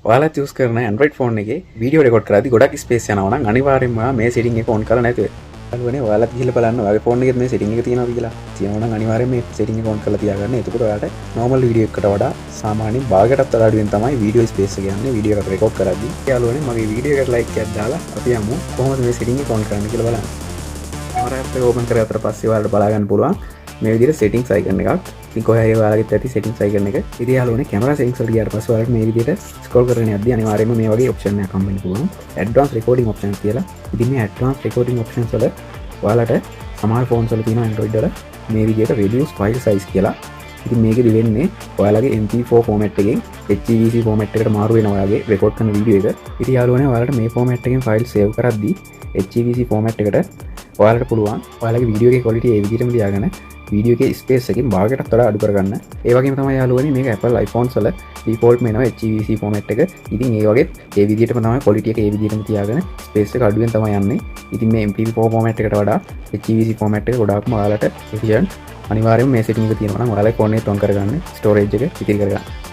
ඔයාලා චූස් කරන Android phone එකේ වීඩියෝ රෙකෝඩ් කරද්දී ගොඩක් ස්පේස් යනවා නම් අනිවාර්යෙන්ම මේ සෙටින් එක ඔන් කරලා නැතුව යාළුවනේ ඔයාලා ගිහලා බලන්න ඔයාගේ ෆෝන් එකේ මේ සෙටින් එක තියෙනවද කියලා. තියෙනවා නම් අනිවාර්යෙන් මේ සෙටින් එක ඔන් කරලා තියාගන්න. එතකොට ඔයාලට normal වීඩියෝ එකකට වඩා සාමාන්‍යයෙන් භාගයටත් වඩා අඩුවෙන් තමයි වීඩියෝ ස්පේස් එක යන්නේ වීඩියෝ එක රෙකෝඩ් කරද්දී. යාළුවනේ මගේ වීඩියෝ එකට ලයික් එකක් දාලා අපි යමු කොහොමද මේ සෙටින් එක ඔන් කරන්න කියලා බලන්න. කැමරා ඇප් එක ඕපන් කරලා පස්සේ ඔයාලට බලා ගන්න පුළුවන් මේ විදිහට settings icon එකක්. ඉතින් කොහේ හරි ඔයාලගෙත් ඇති settings icon එක. ඉතින් යාළුවනේ කැමරා settings වලට ගියාට පස්සේ ඔයාලට මේ විදිහට scroll කරගෙන යද්දී අනිවාර්යයෙන්ම මේ වගේ option එකක් හම්බ වෙන්න පුළුවන්. advanced recording options කියලා. ඉතින් මේ advanced recording options වල ඔයාලට සමහර phones වල තියෙන Android වල මේ විදිහට reduce file size කියලා. ඉතින් මේකෙදි වෙන්නේ ඔයාලගේ MP4 format එකෙන් HEVC format එකට මාරු වෙනවා ඔයාගේ record කරන වීඩියෝ එක. ඉතින් යාළුවනේ ඔයාලට මේ format එකෙන් file save කරද්දී HEVC format එකට ඔයාලට පුළුවන් ඔයාලගේ වීඩියෝ එකේ quality ඒ විදිහටම තියාගෙන වීඩියෝ එකේ ස්පේස් එකකින් භාගයටත් වඩා අඩු කරගන්න. ඒ වගේම තමයි යාළුවනේ මේක Apple iPhones වල default මේනවා HEVC format එක. ඉතින් ඒ වගේ ඒ විදිහටම තමයි quality එක ඒ විදිහටම තියාගෙන ස්පේස් එක අඩුවෙන් තමයි යන්නේ. ඉතින් මේ MP4 format එකට වඩා HEVC format එක ගොඩාක්ම ඔයාලට efficient. අනිවාර්යයෙන්ම මේ setting එක තියෙනවා නම් ඔයාලගේ phone එකේ on කරගන්න storage එක ඉතිරි කරගන්න.